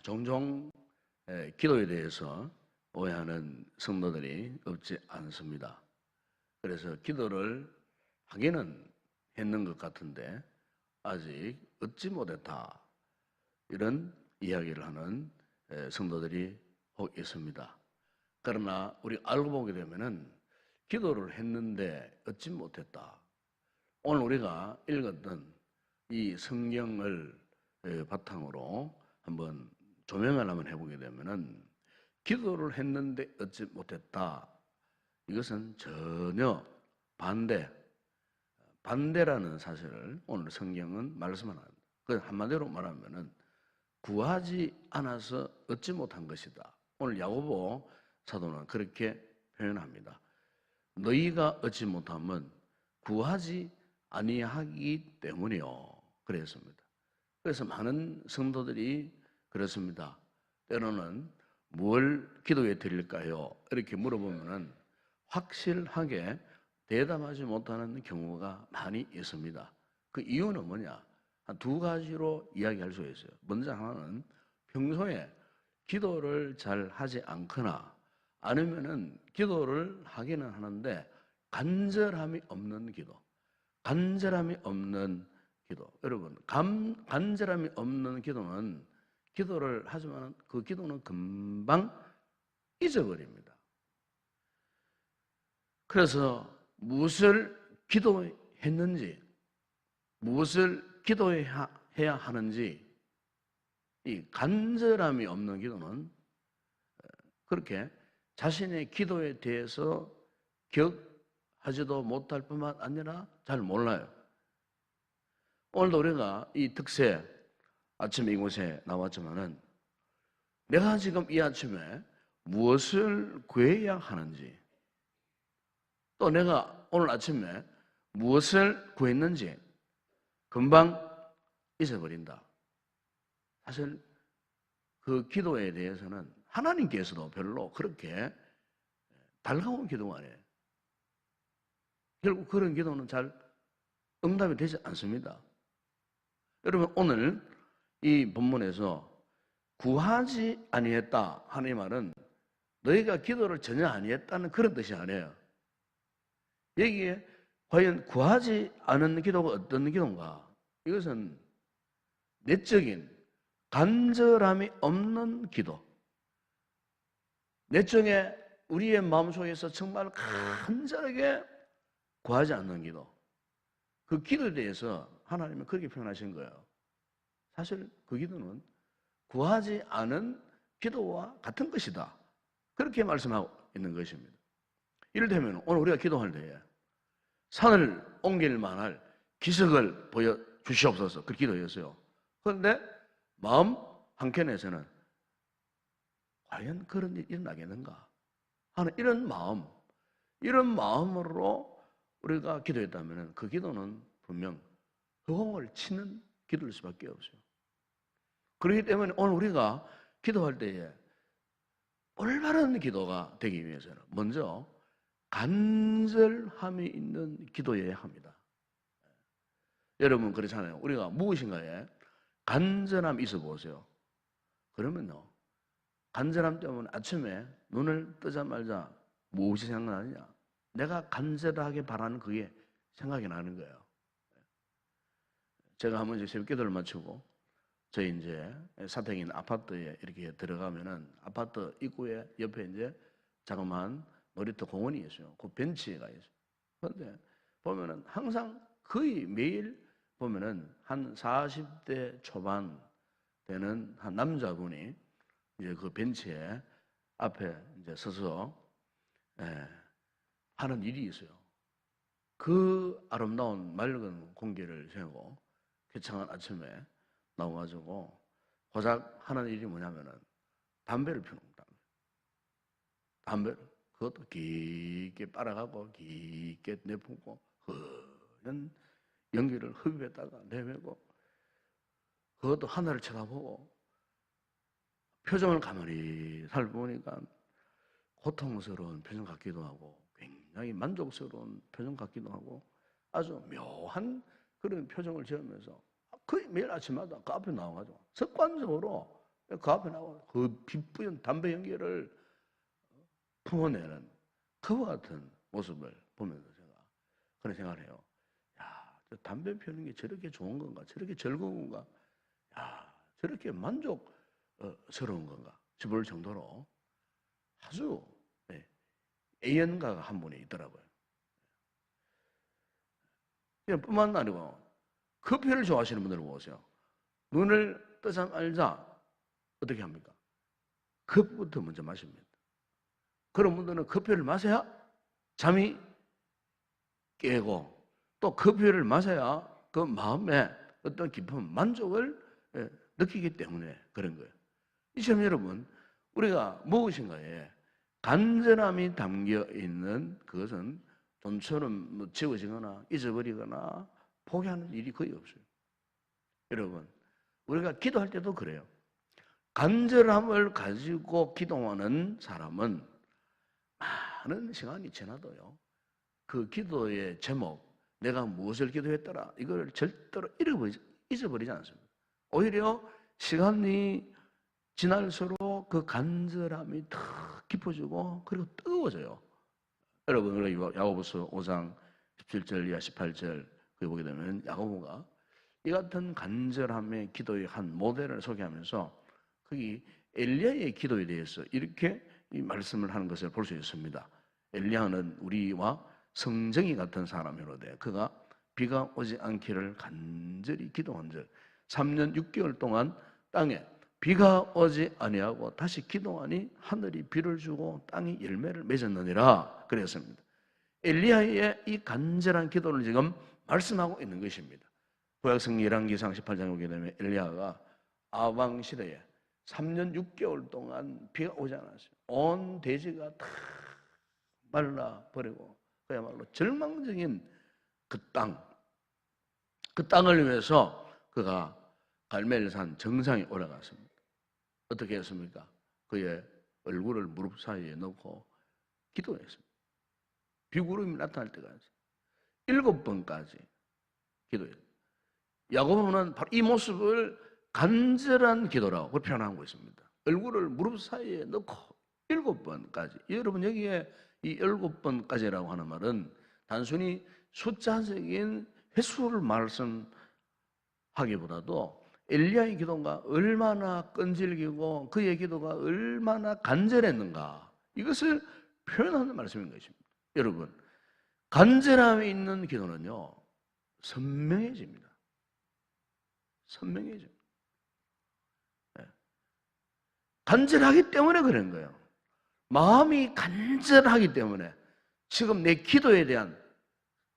종종 기도에 대해서 오해하는 성도들이 없지 않습니다. 그래서 기도를 하기는 했는 것 같은데 아직 얻지 못했다, 이런 이야기를 하는 성도들이 혹 있습니다. 그러나 우리 알고 보게 되면은 기도를 했는데 얻지 못했다. 오늘 우리가 읽었던 이 성경을 바탕으로 한번 조명을 한번 해보게 되면은 기도를 했는데 얻지 못했다, 이것은 전혀 반대라는 사실을 오늘 성경은 말씀을 합니다. 그 한마디로 말하면은 구하지 않아서 얻지 못한 것이다. 오늘 야고보 사도는 그렇게 표현합니다. 너희가 얻지 못함은 구하지 아니하기 때문이요, 그랬습니다. 그래서 많은 성도들이 그렇습니다. 때로는 뭘 기도해 드릴까요? 이렇게 물어보면은 확실하게 대답하지 못하는 경우가 많이 있습니다. 그 이유는 뭐냐? 한 두 가지로 이야기할 수 있어요. 먼저 하나는 평소에 기도를 잘 하지 않거나 아니면은 기도를 하기는 하는데 간절함이 없는 기도. 간절함이 없는 기도. 여러분, 간절함이 없는 기도는 기도를 하지만 그 기도는 금방 잊어버립니다. 그래서 무엇을 기도했는지, 무엇을 기도해야 하는지, 이 간절함이 없는 기도는 그렇게 자신의 기도에 대해서 기억하지도 못할 뿐만 아니라 잘 몰라요. 오늘도 우리가 이 특세 아침에 이곳에 나왔지만은 내가 지금 이 아침에 무엇을 구해야 하는지, 또 내가 오늘 아침에 무엇을 구했는지 금방 잊어버린다. 사실 그 기도에 대해서는 하나님께서도 별로 그렇게 달가운 기도가 아니에요. 결국 그런 기도는 잘 응답이 되지 않습니다. 여러분, 오늘 이 본문에서 구하지 아니했다 하는 말은 너희가 기도를 전혀 아니했다는 그런 뜻이 아니에요. 여기에 과연 구하지 않은 기도가 어떤 기도인가? 이것은 내적인 간절함이 없는 기도. 내적에 우리의 마음속에서 정말 간절하게 구하지 않는 기도. 그 기도에 대해서 하나님은 그렇게 표현하신 거예요. 사실 그 기도는 구하지 않은 기도와 같은 것이다, 그렇게 말씀하고 있는 것입니다. 이를테면 오늘 우리가 기도할 때에 산을 옮길 만할 기적을 보여주시옵소서, 그 기도였어요. 그런데 마음 한켠에서는 과연 그런 일이 일어나겠는가 하는 이런 마음으로 우리가 기도했다면 그 기도는 분명 허공을 치는 기도일 수밖에 없어요. 그렇기 때문에 오늘 우리가 기도할 때에 올바른 기도가 되기 위해서는 먼저 간절함이 있는 기도여야 합니다. 여러분 그렇잖아요. 우리가 무엇인가에 간절함이 있어 보세요. 그러면요, 간절함 때문에 아침에 눈을 뜨자마자 무엇이 생각나느냐? 내가 간절하게 바라는 그게 생각이 나는 거예요. 제가 한번 이제 새벽 기도를 마치고 저희 이제 사택 있는 아파트에 이렇게 들어가면은 아파트 입구에 옆에 이제 자그마한 놀이터 공원이 있어요. 그 벤치가 있어요. 그런데 보면은 항상 거의 매일 보면은 한 40대 초반 되는 한 남자분이 이제 그 벤치에 앞에 이제 서서 하는 일이 있어요. 그 아름다운 맑은 공기를 새고 쾌청한 아침에 나와가지고 고작 하는 일이 뭐냐면은 담배를 피우는 겁니다. 담배를 그것도 깊게 빨아가고 깊게 내뿜고 흐른 연기를 흡입했다가 내뱉고 그것도 하늘을 쳐다보고 표정을 가만히 살펴보니까 고통스러운 표정 같기도 하고 굉장히 만족스러운 표정 같기도 하고 아주 묘한 그런 표정을 지으면서 거의 매일 아침마다 그 앞에 나와가지고 습관적으로 그 앞에 나와 그 빛부연 담배 연기를 품어내는 그와 같은 모습을 보면서 제가 그런 생각을 해요. 야, 저 담배 피우는 게 저렇게 좋은 건가? 저렇게 즐거운 건가? 야, 저렇게 만족스러운 건가? 싶을 정도로 아주 애연가가 한 분이 있더라고요. 뿐만 아니고 커피를 좋아하시는 분들을 보세요. 눈을 뜨자마자 어떻게 합니까? 컵부터 먼저 마십니다. 그런 분들은 커피를 마셔야 잠이 깨고 또 커피를 마셔야 그 마음에 어떤 깊은 만족을 느끼기 때문에 그런 거예요. 이처럼 여러분, 우리가 무엇인가에 간절함이 담겨 있는 그것은 돈처럼 뭐 지워지거나 잊어버리거나 포기하는 일이 거의 없어요. 여러분, 우리가 기도할 때도 그래요. 간절함을 가지고 기도하는 사람은 많은 시간이 지나도요, 그 기도의 제목, 내가 무엇을 기도했더라, 이걸 절대로 잊어버리지 않습니다. 오히려 시간이 지날수록 그 간절함이 더 깊어지고 그리고 뜨거워져요. 여러분, 야고보서 5장 17절 이하 18절 거기 보게 되면 야고보가 이 같은 간절함의 기도의 한 모델을 소개하면서 거기 엘리야의 기도에 대해서 이렇게 이 말씀을 하는 것을 볼 수 있습니다. 엘리야는 우리와 성정이 같은 사람이로되 그가 비가 오지 않기를 간절히 기도한즉 3년 6개월 동안 땅에 비가 오지 아니하고 다시 기도하니 하늘이 비를 주고 땅이 열매를 맺었느니라 그랬습니다. 엘리야의 이 간절한 기도를 지금 말씀하고 있는 것입니다. 구약성경 열왕기상 18장에 오게 되면 엘리야가 아방 시대에 3년 6개월 동안 비가 오지 않았어요. 온 대지가 다 말라버리고 그야말로 절망적인 그 땅을 위해서 그가 갈멜산 정상에 올라갔습니다. 어떻게 했습니까? 그의 얼굴을 무릎 사이에 넣고 기도했습니다. 비구름이 나타날 때까지 7번까지 기도했습니다. 야고보는 바로 이 모습을 간절한 기도라고 표현하고 있습니다. 얼굴을 무릎 사이에 넣고 7번까지. 여러분, 여기에 이 7번까지라고 하는 말은 단순히 숫자적인 횟수를 말씀하기보다도 엘리야의 기도가 얼마나 끈질기고 그의 기도가 얼마나 간절했는가, 이것을 표현하는 말씀인 것입니다. 여러분, 간절함이 있는 기도는요 선명해집니다. 선명해집니다. 간절하기 때문에 그런 거예요. 마음이 간절하기 때문에 지금 내 기도에 대한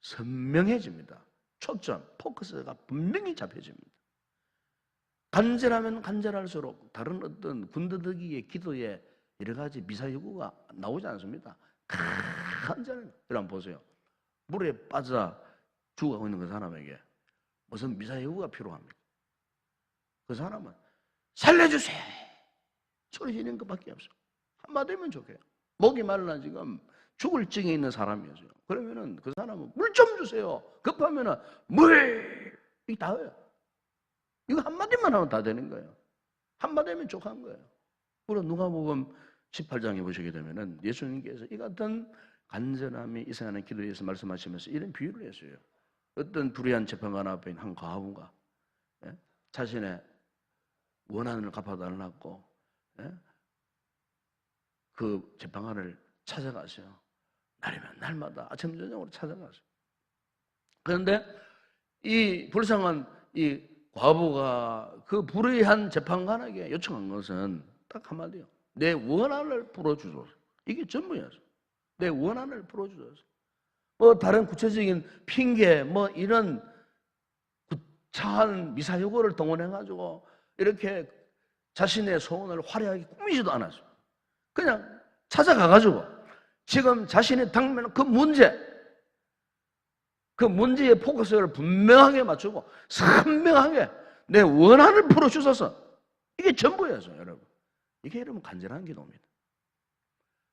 선명해집니다. 초점, 포커스가 분명히 잡혀집니다. 간절하면 간절할수록 다른 어떤 군더더기의 기도에 여러 가지 미사여구가 나오지 않습니다. 간절한, 여러분 보세요. 물에 빠져 죽어가고 있는 그 사람에게 무슨 미사여구가 필요합니까? 그 사람은 살려주세요 소리 지르는 것밖에 없어요. 한마디면 좋게요. 목이 말라 지금 죽을 증에 있는 사람이었어요. 그러면은 그 사람은 물 좀 주세요. 급하면은 물, 이게 다예요. 이거 한마디만 하면 다 되는 거예요. 한마디면 족한 거예요. 그리고 누가복음 18장에 보시게 되면은 예수님께서 이 같은 간절함이 있어야 하는 기도에서 말씀하시면서 이런 비유를 했어요. 어떤 불의한 재판관 앞에 있는 한 과부가 자신의 원한을 갚아달라고 그 재판관을 찾아가세요. 날이면 날마다 아침 저녁으로 찾아가세요. 그런데 이 불쌍한 이 과부가 그 불의한 재판관에게 요청한 것은 딱 한마디요. 내 원한을 풀어주소서. 이게 전부였어요. 내 원한을 풀어주소서. 뭐 다른 구체적인 핑계 뭐 이런 구차한 미사여구를 동원해가지고 이렇게 자신의 소원을 화려하게 꾸미지도 않았어요. 그냥 찾아가가지고 지금 자신이 당면한 그 문제의 포커스를 분명하게 맞추고 선명하게 내 원한을 풀어주셔서, 이게 전부였어요. 여러분, 이게 여러분 간절한 기도입니다.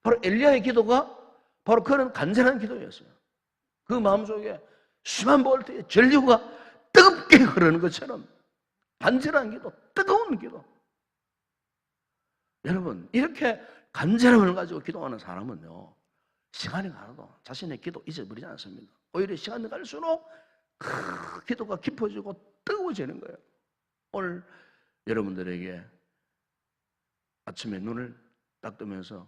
바로 엘리야의 기도가 바로 그런 간절한 기도였어요. 그 마음속에 수만 볼트의 전류가 뜨겁게 흐르는 것처럼 간절한 기도, 뜨거운 기도. 여러분, 이렇게 간절함을 가지고 기도하는 사람은요, 시간이 가도 자신의 기도 잊어버리지 않습니다. 오히려 시간이 갈수록 기도가 깊어지고 뜨거워지는 거예요. 오늘 여러분들에게 아침에 눈을 딱 뜨면서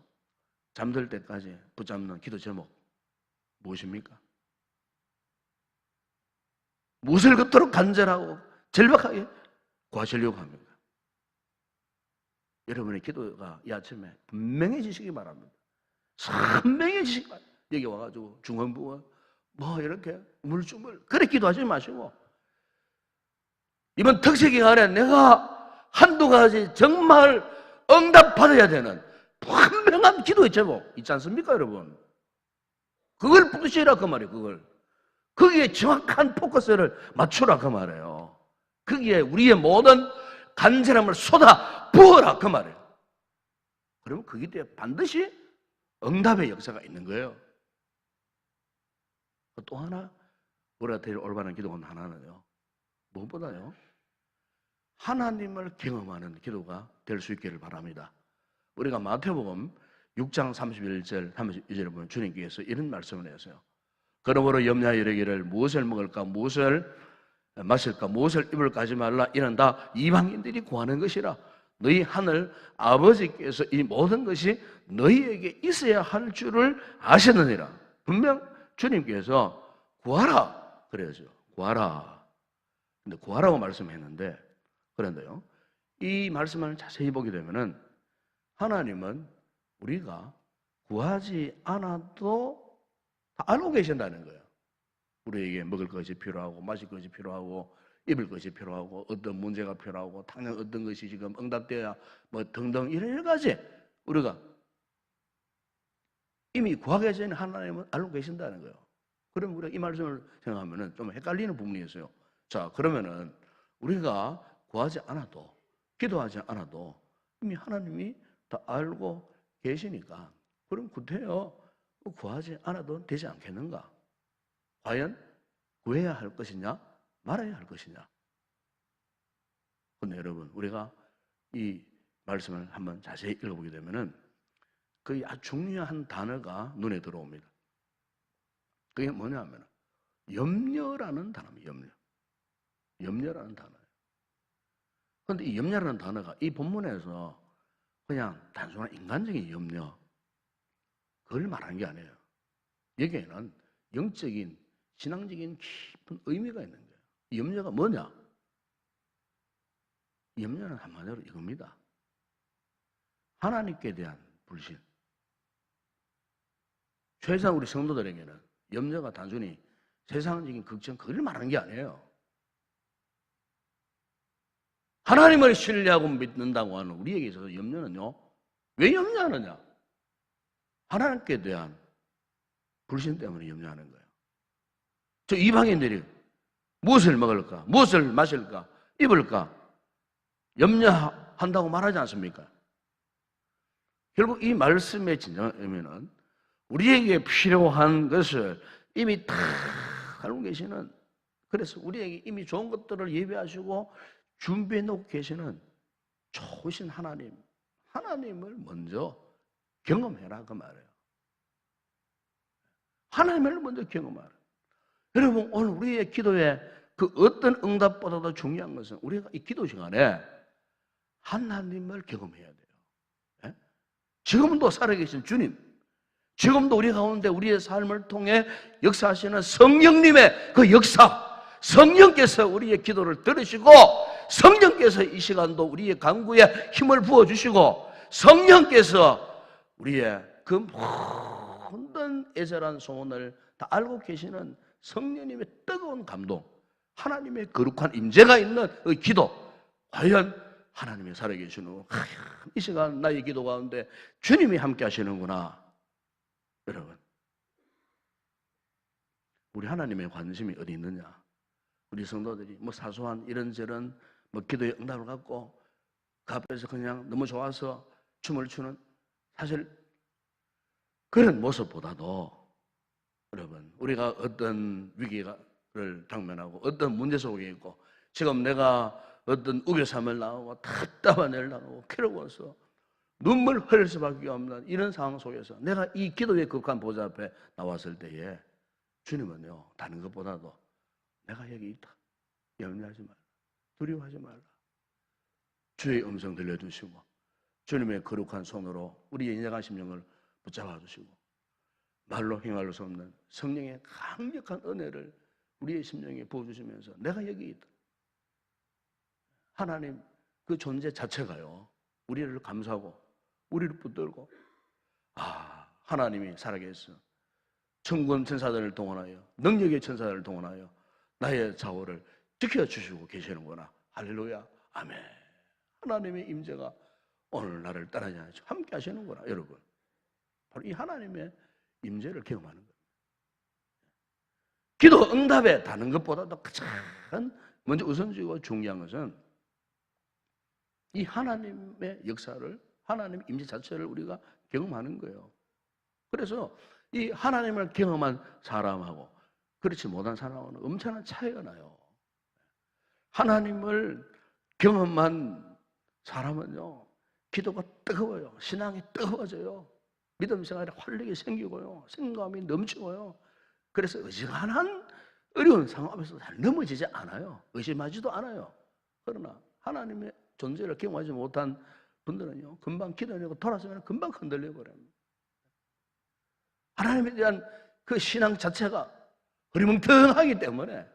잠들 때까지 붙잡는 기도 제목 무엇입니까? 무엇을 그토록 간절하고 절박하게 구하시려고 합니까? 여러분의 기도가 이 아침에 분명해지시기 바랍니다. 선명해지시기 바랍니다. 여기 와가지고 중언부언 뭐 이렇게 우물쭈물 그렇게 기도하지 마시고, 이번 특세 기간에 내가 한두 가지 정말 응답받아야 되는 분명한 기도의 제목 있지 않습니까, 여러분? 그걸 붙이라 그 말이에요. 그걸 거기에 정확한 포커스를 맞추라 그 말이에요. 거기에 우리의 모든 간절함을 쏟아 부어라 그 말이에요. 그러면 거기에 반드시 응답의 역사가 있는 거예요. 또 하나 우리가 될 올바른 기도는 하나는요, 무엇보다요, 하나님을 경험하는 기도가 될 수 있기를 바랍니다. 우리가 마태복음 6장 31절 32절에 보면 주님께서 이런 말씀을 하세요. 그러므로 염려하여 이르기를 무엇을 먹을까, 무엇을 마실까, 무엇을 입을까 하지 말라. 이는 다 이방인들이 구하는 것이라. 너희 하늘 아버지께서 이 모든 것이 너희에게 있어야 할 줄을 아시느니라. 분명 주님께서 구하라 그래야죠. 구하라. 근데 구하라고 말씀했는데, 그런데요, 이 말씀을 자세히 보게 되면은 하나님은 우리가 구하지 않아도 다 알고 계신다는 거예요. 우리에게 먹을 것이 필요하고 마실 것이 필요하고 입을 것이 필요하고 어떤 문제가 필요하고 당장 어떤 것이 지금 응답돼야 뭐 등등 이런 여러 가지 우리가 이미 구하기 전에 하나님은 알고 계신다는 거예요. 그럼 우리가 이 말씀을 생각하면은 좀 헷갈리는 부분이 있어요. 자, 그러면은 우리가 구하지 않아도, 기도하지 않아도 이미 하나님이 다 알고 계시니까, 그럼 구태여 구하지 않아도 되지 않겠는가? 과연 구해야 할 것이냐 말아야 할 것이냐? 근데 여러분, 우리가 이 말씀을 한번 자세히 읽어보게 되면은 그 아주 중요한 단어가 눈에 들어옵니다. 그게 뭐냐면 염려라는 단어입니다. 염려라는 단어예요. 그런데 이 염려라는 단어가 이 본문에서 그냥 단순한 인간적인 염려, 그걸 말하는 게 아니에요. 여기에는 영적인, 신앙적인 깊은 의미가 있는 거예요. 이 염려가 뭐냐? 이 염려는 한마디로 이겁니다. 하나님께 대한 불신. 최소한 우리 성도들에게는 염려가 단순히 세상적인 걱정, 그걸 말하는 게 아니에요. 하나님을 신뢰하고 믿는다고 하는 우리에게 있어서 염려는요, 왜 염려하느냐? 하나님께 대한 불신 때문에 염려하는 거예요. 저 이방인들이 무엇을 먹을까, 무엇을 마실까, 입을까 염려한다고 말하지 않습니까? 결국 이 말씀의 진정한 의미는 우리에게 필요한 것을 이미 다 알고 계시는, 그래서 우리에게 이미 좋은 것들을 예비하시고 준비해 놓고 계시는 좋으신 하나님을 먼저 경험해라 그 말이에요. 하나님을 먼저 경험하라. 여러분, 오늘 우리의 기도에 그 어떤 응답보다도 중요한 것은 우리가 이 기도 시간에 하나님을 경험해야 돼요. 네? 지금도 살아계신 주님, 지금도 우리 가운데 우리의 삶을 통해 역사하시는 성령님의 그 역사, 성령께서 우리의 기도를 들으시고 성령께서 이 시간도 우리의 간구에 힘을 부어주시고 성령께서 우리의 그 모든 애절한 소원을 다 알고 계시는 성령님의 뜨거운 감동, 하나님의 거룩한 임재가 있는 그 기도, 과연 하나님이 살아계시는 이 시간 나의 기도 가운데 주님이 함께 하시는구나. 여러분, 우리 하나님의 관심이 어디 있느냐? 우리 성도들이 뭐 사소한 이런저런 뭐 기도의 응답을 갖고 그 앞에서 그냥 너무 좋아서 춤을 추는, 사실 그런 모습보다도 여러분, 우리가 어떤 위기를 당면하고 어떤 문제 속에 있고 지금 내가 어떤 우겨삼을 나오고 답답한 일을 나오고 괴로워서 눈물 흘릴 수밖에 없는 이런 상황 속에서 내가 이 기도의 극한 보좌 앞에 나왔을 때에 주님은요, 다른 것보다도 내가 여기 있다. 염려하지 말라. 두려워하지 말라. 주의 음성 들려주시고 주님의 거룩한 손으로 우리의 인정한 심령을 붙잡아 주시고 말로 행할 수 없는 성령의 강력한 은혜를 우리의 심령에 부어주시면서 내가 여기 있다. 하나님 그 존재 자체가요, 우리를 감싸고 우리를 붙들고 하나님이 살아계셔 천군 천사들을 동원하여 능력의 천사들을 동원하여 나의 좌우를 지켜주시고 계시는구나. 할렐루야. 아멘. 하나님의 임재가 오늘 나를 떠나지 않죠. 함께 하시는구나. 여러분, 바로 이 하나님의 임재를 경험하는 거예요. 기도 응답에 다른 것보다도 가장 먼저 우선적이고 중요한 것은 이 하나님의 역사를, 하나님의 임재 자체를 우리가 경험하는 거예요. 그래서 이 하나님을 경험한 사람하고 그렇지 못한 사람하고는 엄청난 차이가 나요. 하나님을 경험한 사람은요, 기도가 뜨거워요. 신앙이 뜨거워져요. 믿음 생활에 활력이 생기고요. 생각감이 넘치고요. 그래서 어지간한 어려운 상황 앞에서 잘 넘어지지 않아요. 의심하지도 않아요. 그러나 하나님의 존재를 경험하지 못한 분들은요, 금방 기도하려고 돌아서면 금방 흔들려 버려요. 하나님에 대한 그 신앙 자체가 흐리멍텅하기 때문에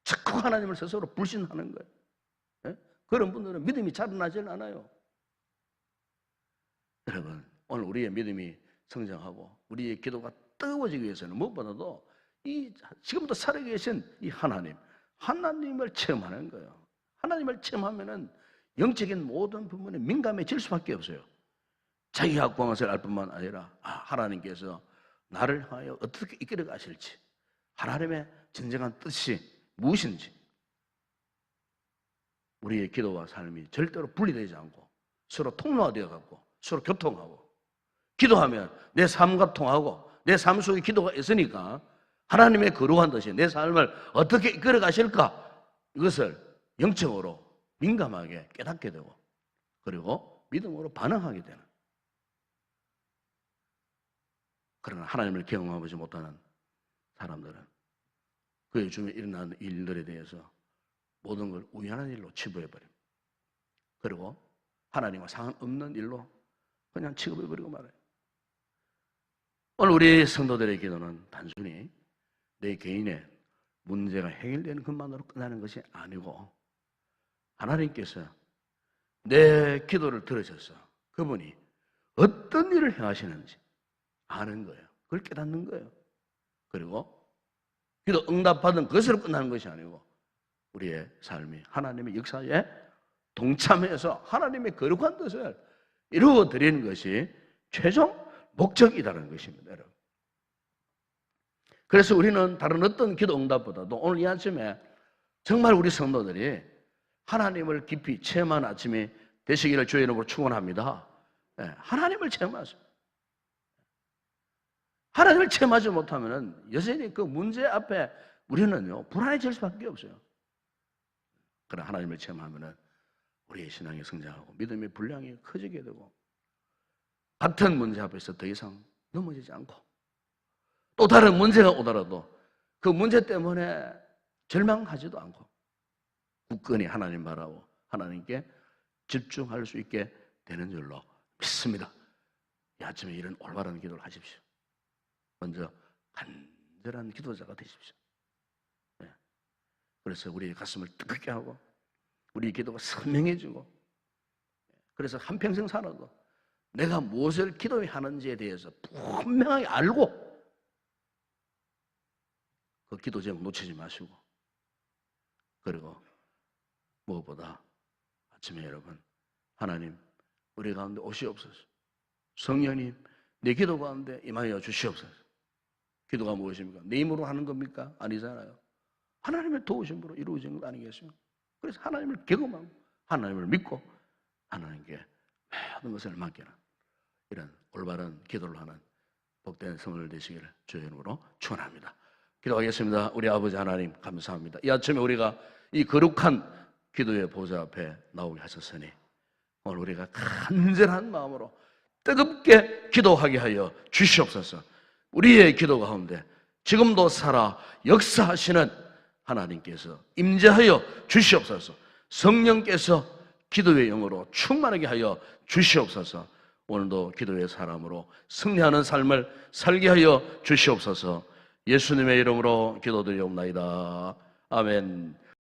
자꾸 하나님을 스스로 불신하는 거예요. 그런 분들은 믿음이 자라나질 않아요. 여러분, 오늘 우리의 믿음이 성장하고 우리의 기도가 뜨거워지기 위해서는 무엇보다도 지금부터 살아계신 이 하나님을 체험하는 거예요. 하나님을 체험하면은 영적인 모든 부분에 민감해질 수밖에 없어요. 자기가 구원을 알 뿐만 아니라 하나님께서 나를 향하여 어떻게 이끌어 가실지, 하나님의 진정한 뜻이 무엇인지, 우리의 기도와 삶이 절대로 분리되지 않고 서로 통로화되어 갖고 서로 교통하고, 기도하면 내 삶과 통하고 내 삶 속에 기도가 있으니까 하나님의 거룩한 뜻이 내 삶을 어떻게 이끌어 가실까, 이것을 영적으로 민감하게 깨닫게 되고 그리고 믿음으로 반응하게 되는. 그러나 하나님을 경험하지 못하는 사람들은 그의 주변에 일어나는 일들에 대해서 모든 걸 우연한 일로 치부해버립니다. 그리고 하나님과 상관없는 일로 그냥 취급해버리고 말아요. 오늘 우리 성도들의 기도는 단순히 내 개인의 문제가 해결되는 것만으로 끝나는 것이 아니고 하나님께서 내 기도를 들으셔서 그분이 어떤 일을 행하시는지 아는 거예요. 그걸 깨닫는 거예요. 그리고 기도 응답받은 것으로 끝나는 것이 아니고 우리의 삶이 하나님의 역사에 동참해서 하나님의 거룩한 뜻을 이루어드리는 것이 최종 목적이라는 것입니다, 여러분. 그래서 우리는 다른 어떤 기도 응답보다도 오늘 이 아침에 정말 우리 성도들이 하나님을 깊이 체험하는 아침이 되시기를 주의 이름으로 축원합니다. 하나님을 체험하세요. 하나님을 체험하지 못하면 여전히 그 문제 앞에 우리는요 불안해질 수밖에 없어요. 그러나 하나님을 체험하면 우리의 신앙이 성장하고 믿음의 분량이 커지게 되고 같은 문제 앞에서 더 이상 넘어지지 않고 또 다른 문제가 오더라도 그 문제 때문에 절망하지도 않고 굳건히 하나님 바라고 하나님께 집중할 수 있게 되는 줄로 믿습니다. 이 아침에 이런 올바른 기도를 하십시오. 먼저 간절한 기도자가 되십시오. 그래서 우리의 가슴을 뜨겁게 하고 우리 기도가 선명해지고 그래서 한평생 살아도 내가 무엇을 기도해야 하는지에 대해서 분명하게 알고 그 기도 제목 놓치지 마시고 그리고 무엇보다 아침에 여러분 하나님 우리 가운데 오시옵소서. 성령님 내 기도 가운데 임하여 주시옵소서. 기도가 무엇입니까? 내 힘으로 하는 겁니까? 아니잖아요. 하나님의 도우심으로 이루어지는 것 아니겠습니까? 그래서 하나님을 경험하고 하나님을 믿고 하나님께 모든 것을 맡기는 이런 올바른 기도를 하는 복된 성을 되시기를 주의 이름으로 축원합니다. 기도하겠습니다. 우리 아버지 하나님 감사합니다. 이 아침에 우리가 이 거룩한 기도의 보좌 앞에 나오게 하셨으니 오늘 우리가 간절한 마음으로 뜨겁게 기도하게 하여 주시옵소서. 우리의 기도 가운데 지금도 살아 역사하시는 하나님께서 임재하여 주시옵소서. 성령께서 기도의 영으로 충만하게 하여 주시옵소서. 오늘도 기도의 사람으로 승리하는 삶을 살게 하여 주시옵소서. 예수님의 이름으로 기도드리옵나이다. 아멘.